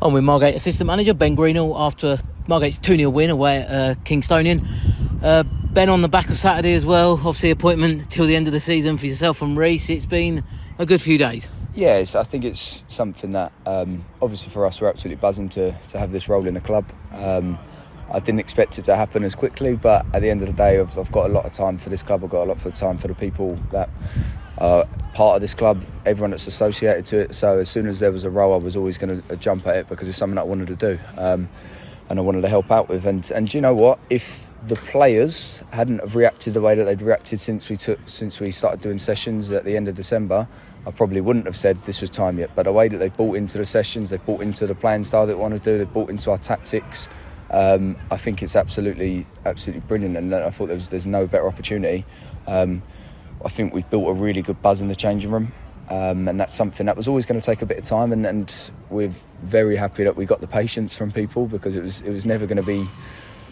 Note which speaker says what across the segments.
Speaker 1: I'm with Margate assistant manager Ben Greenhalgh after Margate's 2-0 win away at Kingstonian. Ben, on the back of Saturday as well, obviously appointment till the end of the season for yourself and Reece. It's been a good few days.
Speaker 2: Yes, I think it's something that obviously for us we're absolutely buzzing to have this role in the club. I didn't expect it to happen as quickly, but at the end of the day I've got a lot of time for this club. I've got a lot of time for the people that are part of this club, everyone that's associated to it. So as soon as there was a role, I was always going to jump at it because it's something that I wanted to do and I wanted to help out with. And you know what, if the players hadn't have reacted the way that they'd reacted since we started doing sessions at the end of December, I probably wouldn't have said this was time yet. But the way that they bought into the sessions, they bought into the playing style that we want to do, they bought into our tactics. I think it's absolutely brilliant, and I thought there's no better opportunity. I think we've built a really good buzz in the changing room, and that's something that was always going to take a bit of time. And we're very happy that we got the patience from people, because it was never going to be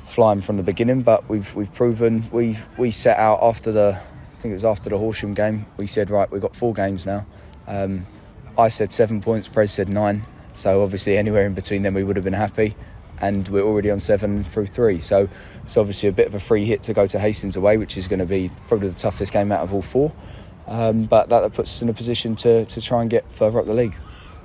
Speaker 2: flying from the beginning. But we've proven we set out after the Horsham game. We said, right, we've got 4 games now. I said 7 points, Prez said 9. So obviously anywhere in between them we would have been happy. And we're already on 7 through 3. So it's obviously a bit of a free hit to go to Hastings away, which is going to be probably the toughest game out of all 4. But that puts us in a position to try and get further up the league.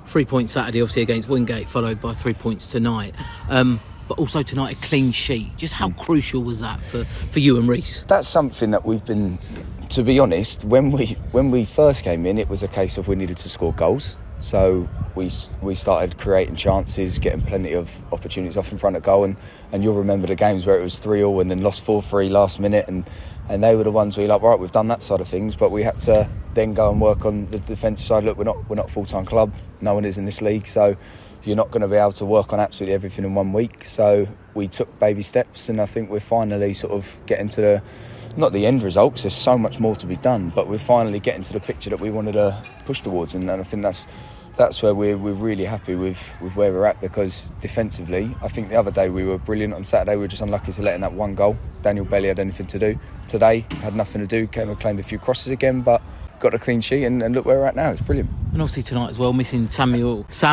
Speaker 1: 3 points Saturday, obviously against Wingate, followed by 3 points tonight. But also tonight a clean sheet. Just how crucial was that for you and Reece? That's
Speaker 2: something that we've been, to be honest, when we first came in, it was a case of we needed to score goals. So we started creating chances, getting plenty of opportunities off in front of goal, and you'll remember the games where it was 3-3 and then lost 4-3 last minute, and they were the ones where you're like, right, we've done that side of things, but we had to then go and work on the defensive side. Look, we're not a full-time club, no one is in this league, so you're not going to be able to work on absolutely everything in 1 week. So we took baby steps, and I think we're finally sort of getting to not the end result, because there's so much more to be done, but we're finally getting to the picture that we wanted to push towards, and I think that's where we're really happy with where we're at, because defensively, I think the other day we were brilliant. On Saturday we were just unlucky to let in that 1 goal. Daniel barely had anything to do. Today had nothing to do, came and claimed a few crosses again, but got a clean sheet, and look where we're at now. It's brilliant.
Speaker 1: And obviously tonight as well, missing Sam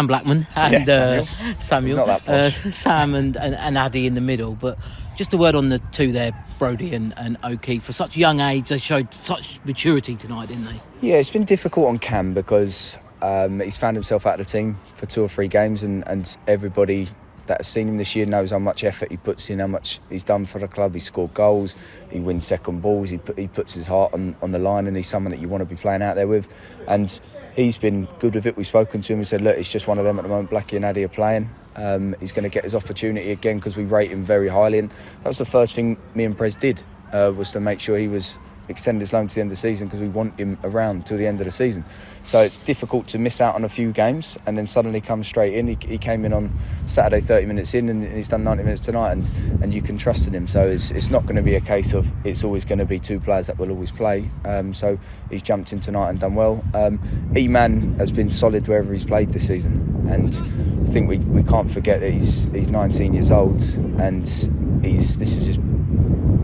Speaker 1: Blackman and Samuel.
Speaker 2: He's not that posh.
Speaker 1: Sam and Addy in the middle. But just a word on the 2 there, Brodie and O'Keefe. For such young age, they showed such maturity tonight, didn't they? Yeah,
Speaker 2: it's been difficult on Cam because he's found himself out of the team for 2 or 3 games, and everybody that has seen him this year knows how much effort he puts in, how much he's done for the club. He scored goals, he wins second balls, he puts his heart on the line, and he's someone that you want to be playing out there with. And he's been good with it. We've spoken to him and said, look, it's just one of them at the moment. Blackie and Addy are playing. He's going to get his opportunity again, because we rate him very highly, and that was the first thing me and Prez did, was to make sure he was extend his loan to the end of the season, because we want him around till the end of the season. So it's difficult to miss out on a few games and then suddenly come straight in. He came in on Saturday 30 minutes in, and he's done 90 minutes tonight, and you can trust in him. So it's not going to be a case of it's always going to be 2 players that will always play. So he's jumped in tonight and done well. E-Man has been solid wherever he's played this season, and I think we can't forget that he's 19 years old, and this is his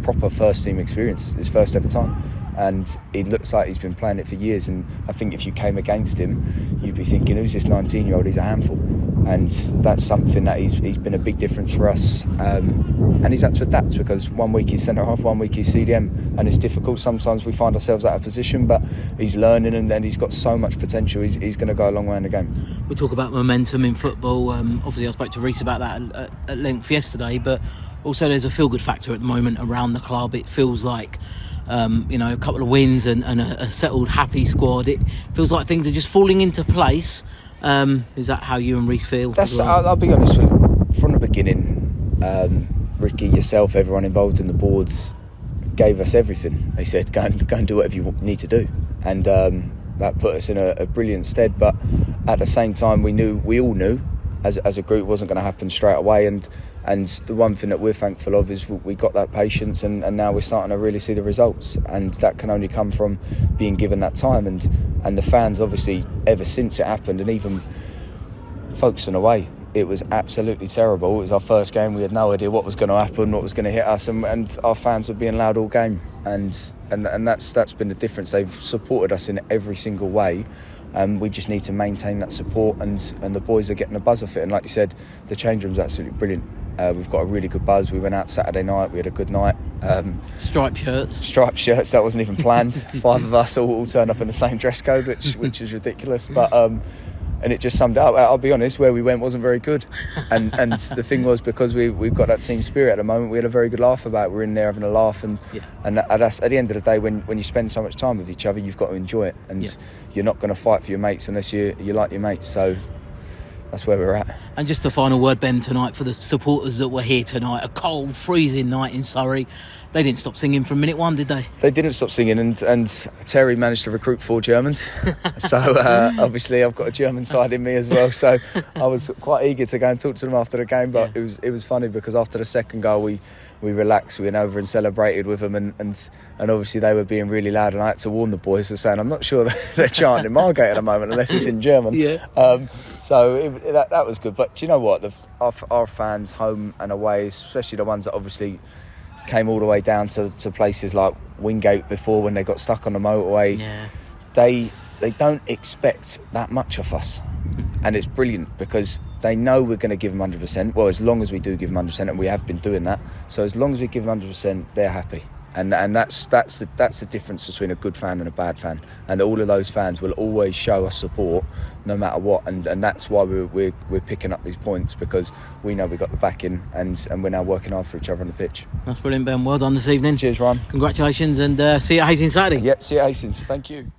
Speaker 2: proper first team experience, his first ever time, and it looks like he's been playing it for years. And I think if you came against him, you'd be thinking, who's this 19-year-old? He's a handful. And that's something that he's been a big difference for us, and he's had to adapt, because 1 week he's centre half, 1 week he's CDM, and it's difficult. Sometimes we find ourselves out of position, but he's learning, and then he's got so much potential. He's going to go a long way in the game.
Speaker 1: We talk about momentum in football. Obviously I spoke to Reece about that at length yesterday, but also there's a feel-good factor at the moment around the club. It feels like a couple of wins and a settled, happy squad. It feels like things are just falling into place. Is that how you and Reece feel?
Speaker 2: I'll be honest with you. From the beginning, Ricky, yourself, everyone involved in the boards gave us everything. They said, go and do whatever you need to do, and that put us in a brilliant stead. But at the same time, we all knew as a group it wasn't going to happen straight away, and the one thing that we're thankful of is we got that patience, and now we're starting to really see the results, and that can only come from being given that time, and the fans obviously ever since it happened, and even Folkestone away, it was absolutely terrible. It was our first game. We had no idea what was going to happen, what was going to hit us, and our fans were being loud all game, and that's been the difference. They've supported us in every single way. We just need to maintain that support, and the boys are getting a buzz off it. And like you said, the change room's absolutely brilliant. We've got a really good buzz. We went out Saturday night, we had a good night.
Speaker 1: Striped shirts,
Speaker 2: that wasn't even planned. 5 of us all turned up in the same dress code, which is ridiculous, but and it just summed it up. I'll be honest, where we went wasn't very good, and the thing was, because we've got that team spirit at the moment, we had a very good laugh about it. We're in there having a laugh, and that's, at the end of the day, when you spend so much time with each other, you've got to enjoy it, and you're not going to fight for your mates unless you like your mates. So that's where we're at. And
Speaker 1: just a final word, Ben, tonight for the supporters that were here tonight. A cold, freezing night in Surrey. They didn't stop singing from minute one, did they?
Speaker 2: They didn't stop singing, and Terry managed to recruit 4 Germans. So obviously I've got a German side in me as well. So I was quite eager to go and talk to them after the game. But it was funny, because after the second goal we relaxed, we went over and celebrated with them, and obviously they were being really loud, and I had to warn the boys, to saying I'm not sure they're chanting Margate at the moment unless it's in German. So that was good. But do you know what? Our fans, home and away, especially the ones that obviously came all the way down to places like Wingate before, when they got stuck on the motorway, they don't expect that much of us, and it's brilliant, because they know we're going to give them 100%. Well, as long as we do give them 100%, and we have been doing that. So as long as we give them 100%, they're happy. And that's the difference between a good fan and a bad fan. And all of those fans will always show us support, no matter what. And that's why we're picking up these points, because we know we got the backing, and we're now working hard for each other on the pitch.
Speaker 1: That's brilliant, Ben. Well done this evening.
Speaker 2: Cheers, Ron.
Speaker 1: Congratulations, and see you at Hastings Saturday.
Speaker 2: Yeah, see you at Hastings. Thank you.